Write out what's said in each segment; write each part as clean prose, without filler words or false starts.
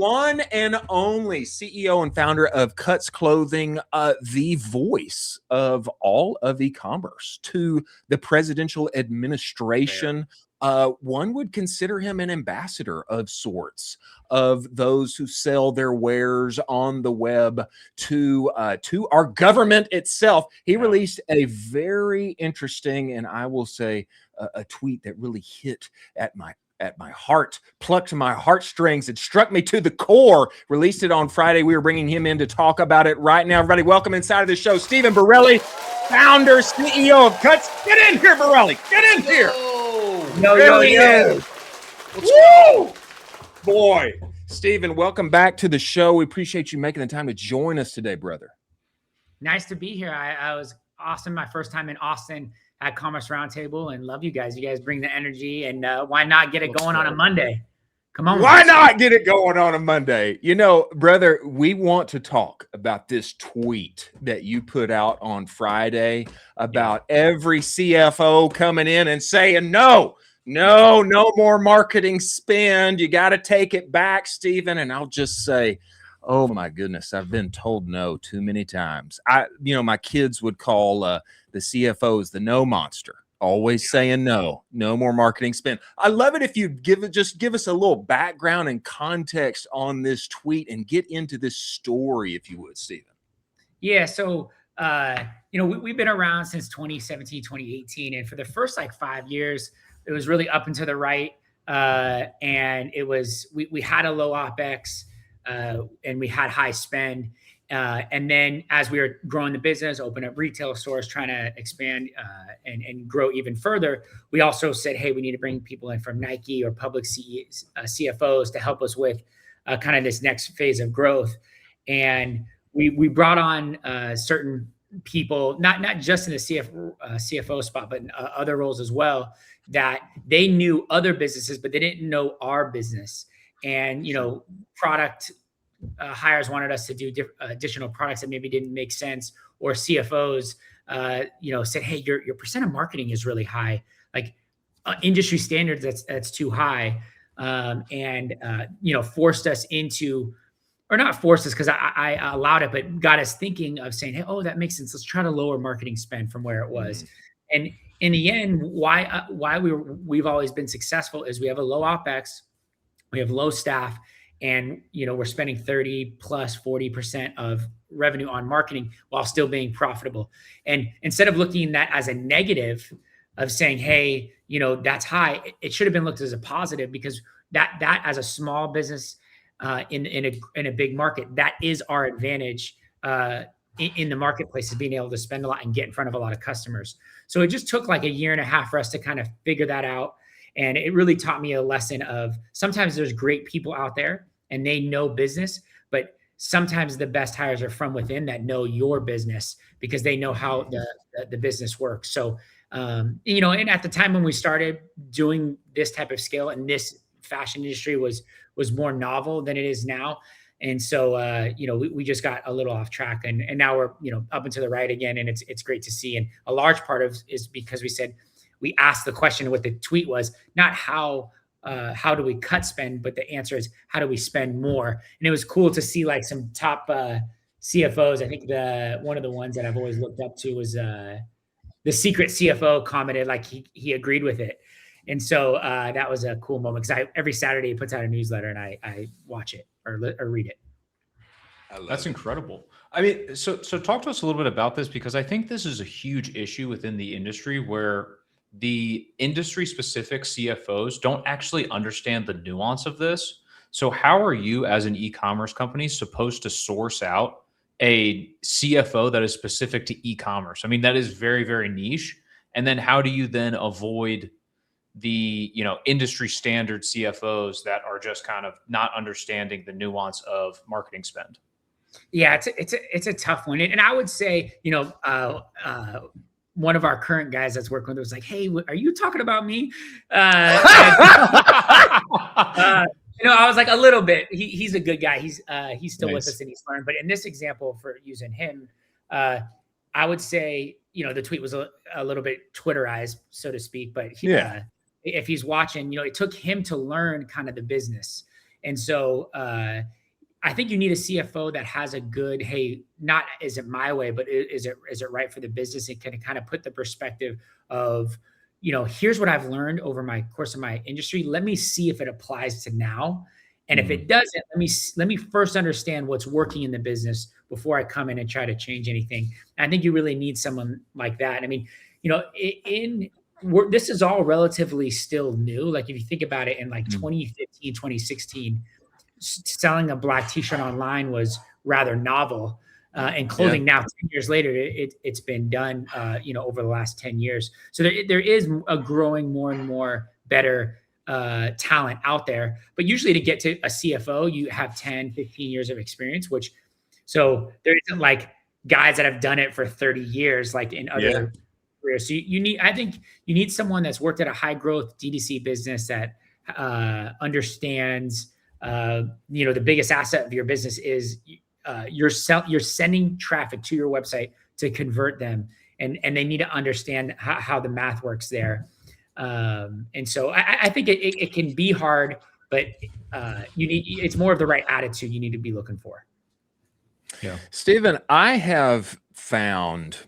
one and only CEO and founder of Cuts Clothing, the voice of all of e-commerce to the presidential administration. One would consider him an ambassador of sorts of those who sell their wares on the web to our government itself. He released a very interesting, and I will say a tweet that really hit at my heart, plucked my heartstrings. It struck me to the core. Released it on Friday. We are bringing him in to talk about it right now. Everybody, welcome inside of the show, Stephen Borrelli, founder, CEO of Cuts. Get in here, Borrelli. Get in here. Yo. Woo! Boy, Stephen, welcome back to the show. We appreciate you making the time to join us today, brother. Nice to be here. I was awesome. My first time in Austin at Commerce Roundtable, and love you guys. You guys bring the energy, and why not get it going on a Monday? Come on. Why not get it going on a Monday? You know, brother, we want to talk about this tweet that you put out on Friday about every CFO coming in and saying, no more marketing spend. You got to take it back, Stephen. And I'll just say, oh my goodness, I've been told no too many times. My kids would call the CFOs the no monster, always saying no more marketing spend. I love it if you give us a little background and context on this tweet and get into this story, if you would, Stephen. Yeah. So, we've been around since 2017, 2018. And for the first 5 years, it was really up and to the right. And it was, we had a low OpEx and we had high spend. And then as we were growing the business, open up retail stores, trying to expand and grow even further, we also said, hey, we need to bring people in from Nike or public CFOs to help us with kind of this next phase of growth. And we brought on certain people, not just in the CFO spot, but in other roles as well, that they knew other businesses, but they didn't know our business. And, product hires wanted us to do additional products that maybe didn't make sense, or CFOs, said, hey, your percent of marketing is really high, industry standards, that's too high. Forced us into, or not forced us because I allowed it, but got us thinking of saying, hey, oh, that makes sense. Let's try to lower marketing spend from where it was. And in the end, why we've always been successful is we have a low OpEx, we have low staff, and we're spending 30 plus 40% of revenue on marketing while still being profitable. And instead of looking at that as a negative of saying, hey, that's high, it should have been looked as a positive, because that as a small business in a big market, that is our advantage in the marketplace, is being able to spend a lot and get in front of a lot of customers. So it just took a year and a half for us to kind of figure that out. And it really taught me a lesson of, sometimes there's great people out there and they know business, but sometimes the best hires are from within that know your business, because they know how the business works. So, and at the time when we started doing this type of scale, and this fashion industry was more novel than it is now. And so, we just got a little off track, and now we're, up and to the right again. And it's great to see. And a large part of is because we asked the question, what the tweet was, not how do we cut spend, but the answer is, how do we spend more? And it was cool to see some top CFOs. I think one of the ones that I've always looked up to was the secret CFO commented he agreed with it. And so that was a cool moment, because every Saturday he puts out a newsletter and I watch it or read it. That's incredible. I mean, so talk to us a little bit about this, because I think this is a huge issue within the industry, where the industry specific CFOs don't actually understand the nuance of this. So how are you as an e-commerce company supposed to source out a CFO that is specific to e-commerce? I mean, that is very, very niche. And then how do you then avoid the, industry standard CFOs that are just kind of not understanding the nuance of marketing spend? Yeah, it's a tough one. And I would say, one of our current guys that's working with was like, hey, are you talking about me? I was like, a little bit. He's a good guy. He's still Nice. With us, and he's learned. But in this example, for using him, I would say, the tweet was a little bit Twitterized, so to speak. But if he's watching, it took him to learn kind of the business. And so I think you need a CFO that has a good, hey, not is it my way, but is it right for the business? It can kind of put the perspective of, here's what I've learned over my course of my industry. Let me see if it applies to now. And if it doesn't, let me first understand what's working in the business before I come in and try to change anything. And I think you really need someone like that. I mean, this is all relatively still new. Like if you think about it, in like 2015, 2016, selling a black t-shirt online was rather novel. And clothing now, 10 years later, it's been done, over the last 10 years. So there is a growing more and more better talent out there. But usually to get to a CFO, you have 10, 15 years of experience, so there isn't like guys that have done it for 30 years, like in other careers. So I think you need someone that's worked at a high growth DTC business that understands, the biggest asset of your business is you're sending traffic to your website to convert them, and they need to understand how the math works there. And so I think it can be hard, but it's more of the right attitude you need to be looking for. Yeah, Stephen, I have found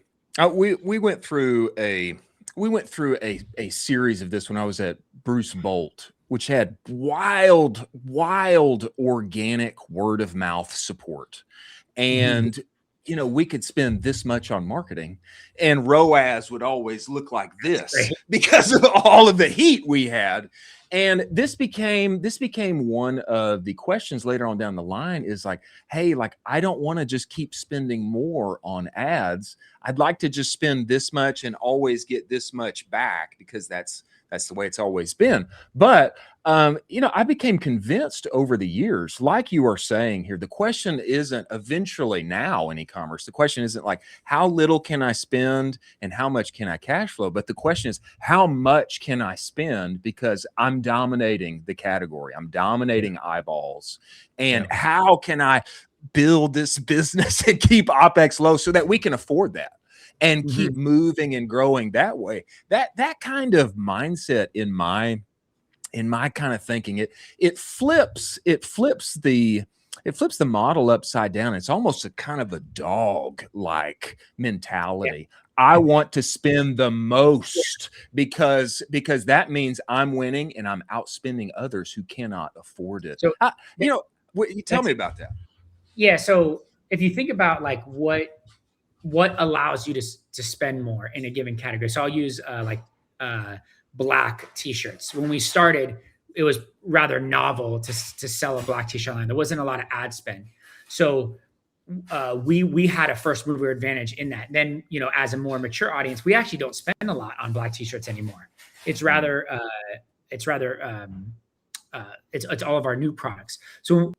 we went through a series of this when I was at Bruce Bolt, which had wild organic word of mouth support. And, we could spend this much on marketing and ROAS would always look like this because of all of the heat we had. And this became one of the questions later on down the line is like, hey, like, I don't want to just keep spending more on ads. I'd like to just spend this much and always get this much back because that's the way it's always been. But, I became convinced over the years, like you are saying here, the question isn't eventually now in e-commerce. The question isn't like, how little can I spend and how much can I cash flow? But the question is, how much can I spend because I'm dominating the category. I'm dominating eyeballs. And how can I build this business and keep OpEx low so that we can afford that? And keep moving and growing that way. That kind of mindset in my kind of thinking, it flips the model upside down. It's almost a kind of a dog-like mentality. Yeah. I want to spend the most because that means I'm winning and I'm outspending others who cannot afford it. So, tell me about that. Yeah. So if you think about like what allows you to spend more in a given category. So I'll use black t-shirts. When we started, it was rather novel to sell a black t-shirt line. There wasn't a lot of ad spend. So we had a first mover advantage in that. Then, as a more mature audience, we actually don't spend a lot on black t-shirts anymore. It's rather it's all of our new products. So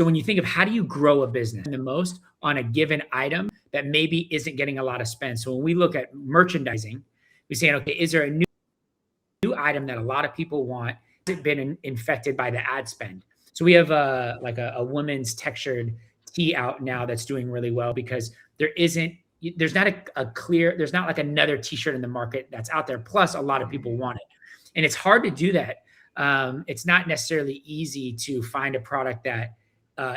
when you think of how do you grow a business the most on a given item that maybe isn't getting a lot of spend. So when we look at merchandising, we say, okay, is there a new item that a lot of people want? Has it been infected by the ad spend? So we have a women's textured tee out now that's doing really well because there's not like another t-shirt in the market that's out there. Plus a lot of people want it. And it's hard to do that. It's not necessarily easy to find a product that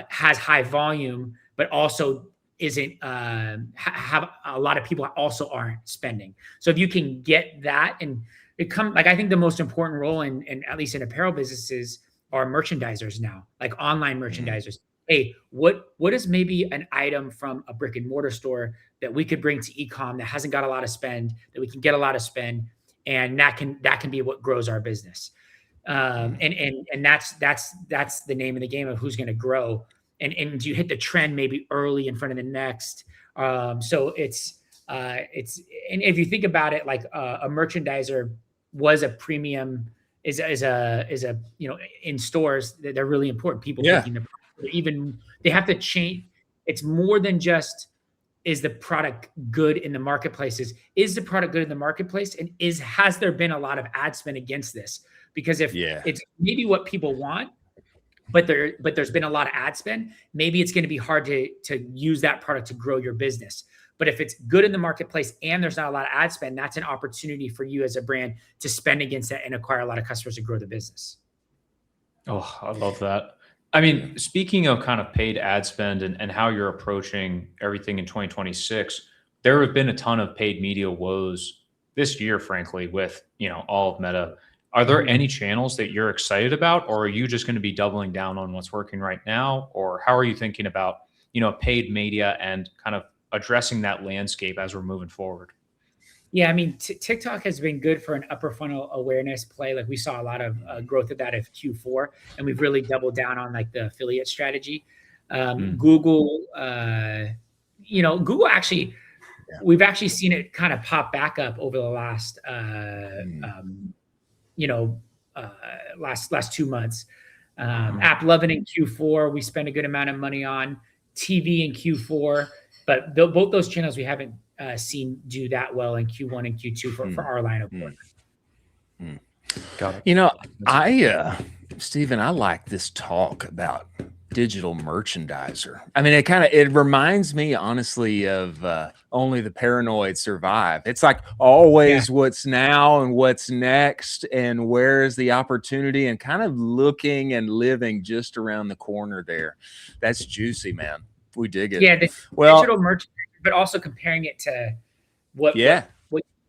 has high volume, but also isn't have a lot of people also aren't spending. So if you can get that and I think the most important role in at least in apparel businesses are merchandisers now, like online merchandisers. Hey, what is maybe an item from a brick and mortar store that we could bring to e-com that hasn't got a lot of spend, that we can get a lot of spend, and that can be what grows our business. And that's the name of the game of who's going to grow. And you hit the trend maybe early in front of the next. So it's and if you think about it, like a merchandiser was a premium is a in stores, they're really important. People thinking they have to change. It's more than just, is the product good in the marketplaces? Is the product good in the marketplace? And has there been a lot of ad spend against this? Because if it's maybe what people want, but there's been a lot of ad spend, maybe it's going to be hard to use that product to grow your business. But if it's good in the marketplace and there's not a lot of ad spend, that's an opportunity for you as a brand to spend against it and acquire a lot of customers to grow the business. Oh, I love that. I mean, speaking of kind of paid ad spend and how you're approaching everything in 2026, there have been a ton of paid media woes this year, frankly, with, all of Meta. Are there any channels that you're excited about, or are you just going to be doubling down on what's working right now? Or how are you thinking about, paid media and kind of addressing that landscape as we're moving forward? Yeah, I mean, TikTok has been good for an upper funnel awareness play. Like we saw a lot of growth of that of Q4, and we've really doubled down on like the affiliate strategy. Google, Google actually, we've actually seen it kind of pop back up over the last, last 2 months. App Loving in Q4, we spent a good amount of money on TV in Q4, but both those channels we haven't seen do that well in Q1 and Q2 for our line of work. Got it. Stephen, I like this talk about digital merchandiser. I mean, it reminds me honestly of Only the Paranoid Survive. It's like always what's now and what's next and where is the opportunity, and kind of looking and living just around the corner there. That's juicy, man. We dig it. Yeah, digital merchandise, but also comparing it to what you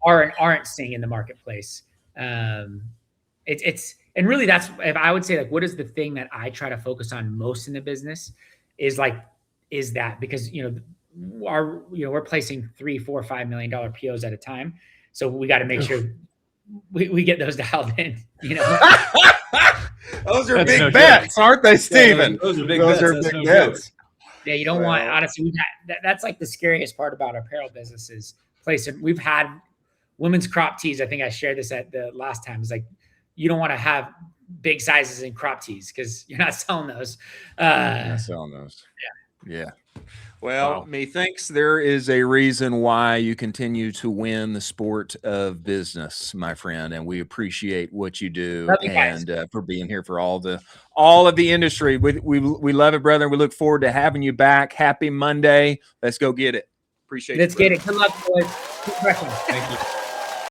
are and aren't seeing in the marketplace. It's and really that's, if I would say, like, what is the thing that I try to focus on most in the business is that, because we're placing $3, $4, $5 million POs at a time, so we got to make sure we get those dialed in. Those are big bets, aren't they, Stephen? Yeah, those are big bets. Yeah, you don't want, honestly, that's like the scariest part about apparel business is placing. We've had women's crop tees. I think I shared this at the last time. It's like, you don't want to have big sizes in crop tees because you're not selling those. Yeah. Well, methinks there is a reason why you continue to win the sport of business, my friend, and we appreciate what you do and for being here for all of the industry. We love it, brother. We look forward to having you back. Happy Monday. Let's go get it. Appreciate it. Let's get it. Good luck, boys. Good question. Thank you.